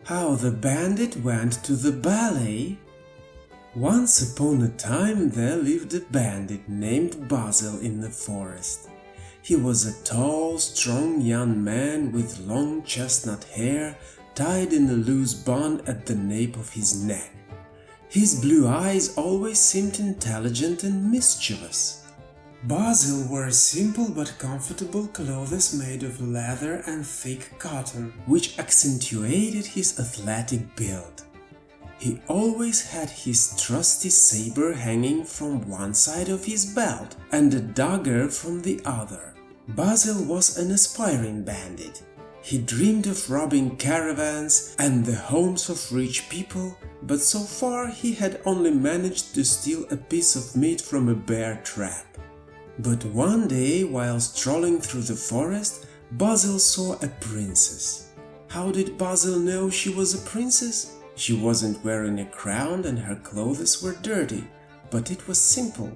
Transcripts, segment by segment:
How the Bandit Went to the Ballet. Once upon a time there lived a bandit named Basil in the forest. He was a tall, strong young man with long chestnut hair tied in a loose bun at the nape of his neck. His blue eyes always seemed intelligent and mischievous. Basil wore simple but comfortable clothes made of leather and thick cotton, which accentuated his athletic build. He always had his trusty saber hanging from one side of his belt and a dagger from the other. Basil was an aspiring bandit. He dreamed of robbing caravans and the homes of rich people, but so far he had only managed to steal a piece of meat from a bear trap. But one day, while strolling through the forest, Basil saw a princess. How did Basil know she was a princess? She wasn't wearing a crown and her clothes were dirty, but it was simple.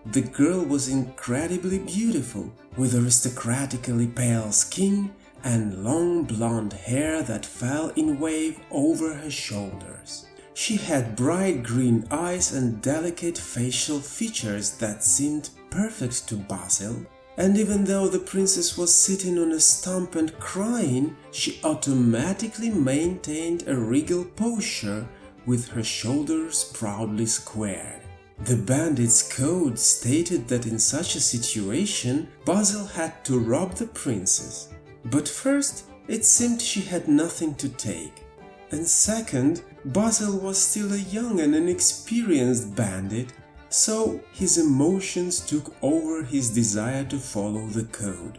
The girl was incredibly beautiful, with aristocratically pale skin and long blonde hair that fell in wave over her shoulders. She had bright green eyes and delicate facial features that seemed perfect to Basil, and even though the princess was sitting on a stump and crying, she automatically maintained a regal posture with her shoulders proudly squared. The bandit's code stated that in such a situation, Basil had to rob the princess. But first, it seemed she had nothing to take. And second, Basil was still a young and inexperienced bandit, so his emotions took over his desire to follow the code.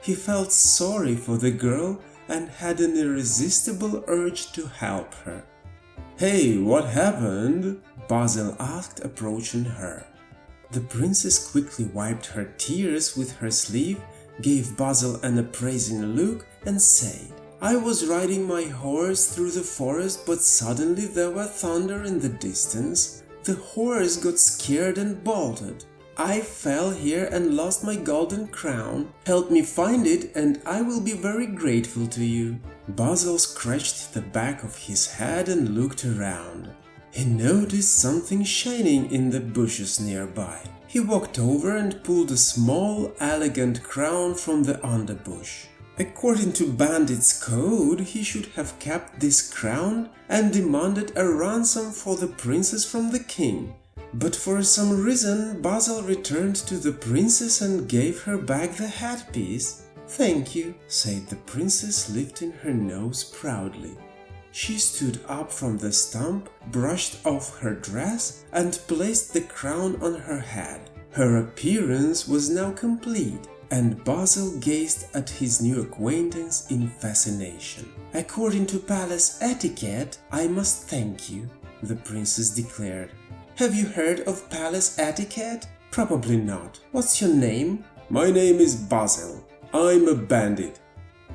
He felt sorry for the girl and had an irresistible urge to help her. "Hey, what happened?" Basil asked, approaching her. The princess quickly wiped her tears with her sleeve, gave Basil an appraising look and said, "I was riding my horse through the forest, but suddenly there was thunder in the distance. The horse got scared and bolted. I fell here and lost my golden crown. Help me find it and I will be very grateful to you." Basil scratched the back of his head and looked around. He noticed something shining in the bushes nearby. He walked over and pulled a small, elegant crown from the underbush. According to Bandit's code, he should have kept this crown and demanded a ransom for the princess from the king. But for some reason, Basil returned to the princess and gave her back the headpiece. "Thank you," said the princess, lifting her nose proudly. She stood up from the stump, brushed off her dress, and placed the crown on her head. Her appearance was now complete, and Basil gazed at his new acquaintance in fascination. "According to palace etiquette, I must thank you," the princess declared. "Have you heard of palace etiquette? Probably not. What's your name?" "My name is Basil. I'm a bandit."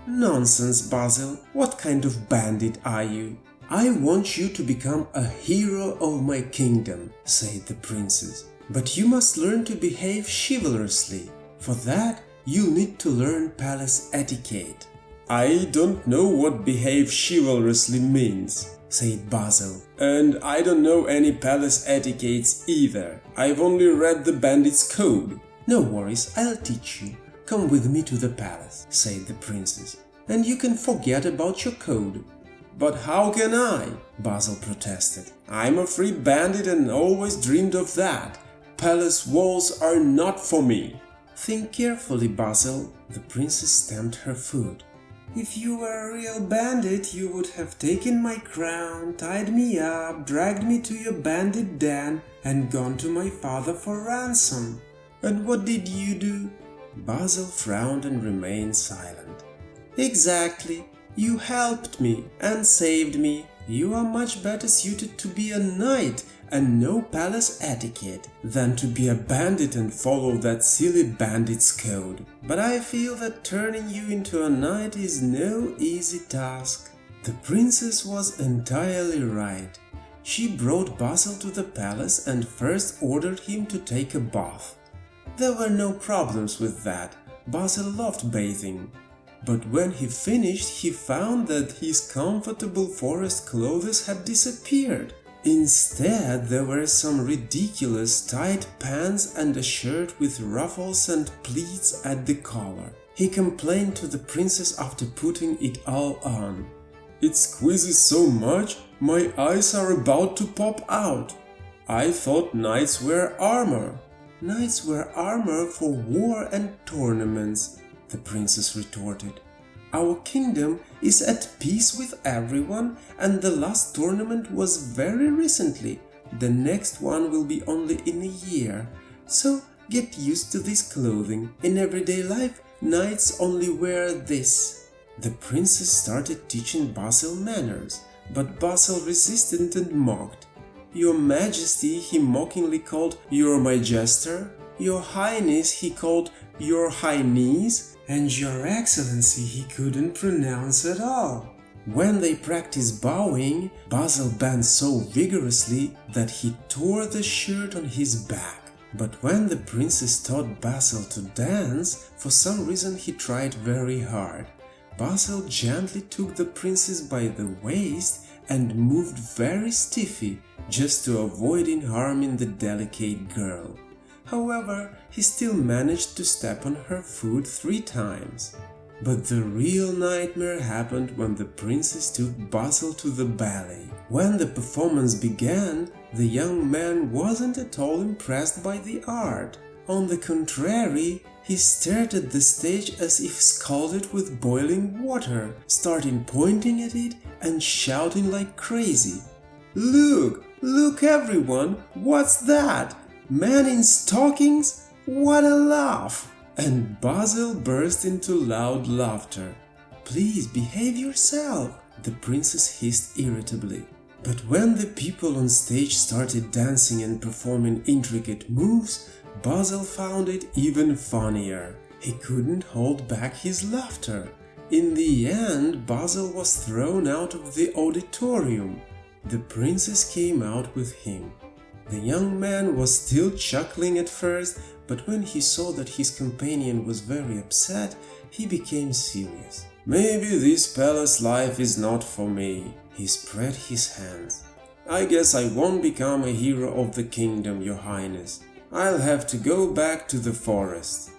"Nonsense, Basil. What kind of bandit are you?" "I want you to become a hero of my kingdom," said the princess. "But you must learn to behave chivalrously. For that, you'll need to learn palace etiquette." "I don't know what behave chivalrously means," said Basil. "And I don't know any palace etiquettes either. I've only read the bandit's code." "No worries, I'll teach you. Come with me to the palace," said the princess, "and you can forget about your code." "But how can I?" Basil protested. "I'm a free bandit and always dreamed of that. Palace walls are not for me." "Think carefully, Basil." The princess stamped her foot. "If you were a real bandit, you would have taken my crown, tied me up, dragged me to your bandit den, and gone to my father for ransom. And what did you do?" Basil frowned and remained silent. "Exactly. You helped me and saved me. You are much better suited to be a knight and know palace etiquette than to be a bandit and follow that silly bandit's code. But I feel that turning you into a knight is no easy task." The princess was entirely right. She brought Basil to the palace and first ordered him to take a bath. There were no problems with that. Basil loved bathing. But when he finished, he found that his comfortable forest clothes had disappeared. Instead, there were some ridiculous tight pants and a shirt with ruffles and pleats at the collar. He complained to the princess after putting it all on. "It squeezes so much, my eyes are about to pop out. I thought knights wear armor." "Knights wear armor for war and tournaments," the princess retorted. "Our kingdom is at peace with everyone, and the last tournament was very recently. The next one will be only in a year. So get used to this clothing. In everyday life, knights only wear this." The princess started teaching Basil manners, but Basil resisted and mocked. "Your Majesty," he mockingly called "Your my jester." "Your Highness," he called "Your Highness." And "Your Excellency" he couldn't pronounce at all. When they practiced bowing, Basil bent so vigorously that he tore the shirt on his back. But when the princess taught Basil to dance, for some reason he tried very hard. Basil gently took the princess by the waist and moved very stiffly, just to avoid harming the delicate girl. However, he still managed to step on her foot 3 times. But the real nightmare happened when the princess took Basil to the ballet. When the performance began, the young man wasn't at all impressed by the art. On the contrary, he stared at the stage as if scalded with boiling water, starting pointing at it and shouting like crazy. "Look! Look everyone! What's that? Man in stockings? What a laugh!" And Basil burst into loud laughter. "Please behave yourself," the princess hissed irritably. But when the people on stage started dancing and performing intricate moves, Basil found it even funnier. He couldn't hold back his laughter. In the end, Basil was thrown out of the auditorium. The princess came out with him. The young man was still chuckling at first, but when he saw that his companion was very upset, he became serious. "Maybe this palace life is not for me." He spread his hands. "I guess I won't become a hero of the kingdom, Your Highness. I'll have to go back to the forest."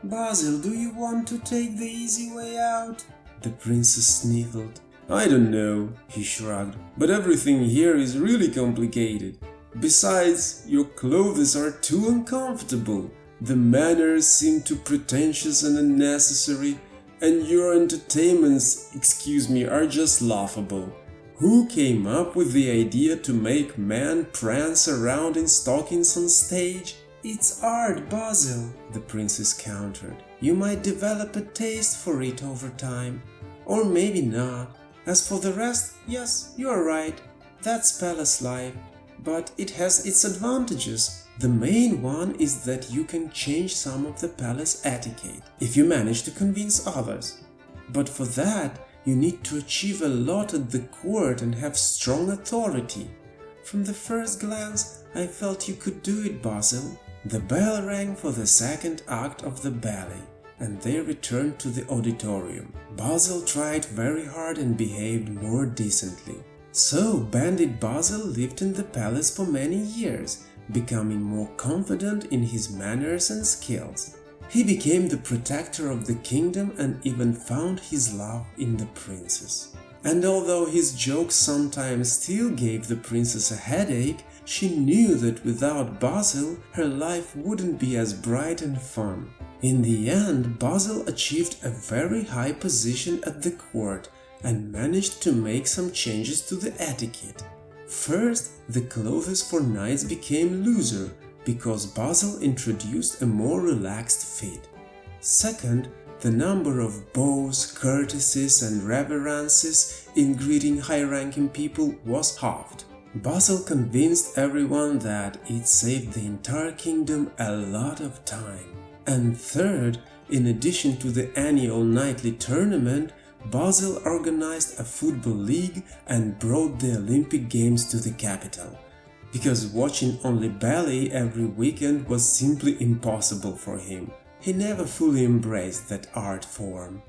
"Basil, do you want to take the easy way out?" the princess sniffled. "I don't know," he shrugged, "but everything here is really complicated. Besides, your clothes are too uncomfortable, the manners seem too pretentious and unnecessary, and your entertainments, excuse me, are just laughable. Who came up with the idea to make men prance around in stockings on stage?" "It's art, Basil," the princess countered. "You might develop a taste for it over time. Or maybe not. As for the rest, yes, you're right. That's palace life. But it has its advantages. The main one is that you can change some of the palace etiquette, if you manage to convince others. But for that, you need to achieve a lot at the court and have strong authority. From the first glance, I felt you could do it, Basil." The bell rang for the second act of the ballet, and they returned to the auditorium. Basil tried very hard and behaved more decently. So Bandit Basil lived in the palace for many years, becoming more confident in his manners and skills. He became the protector of the kingdom and even found his love in the princess. And although his jokes sometimes still gave the princess a headache, she knew that without Basil, her life wouldn't be as bright and fun. In the end, Basil achieved a very high position at the court and managed to make some changes to the etiquette. First, the clothes for knights became looser because Basil introduced a more relaxed fit. Second, the number of bows, courtesies and reverences in greeting high-ranking people was halved. Basil convinced everyone that it saved the entire kingdom a lot of time. And third, in addition to the annual nightly tournament, Basil organized a football league and brought the Olympic Games to the capital, because watching only ballet every weekend was simply impossible for him. He never fully embraced that art form.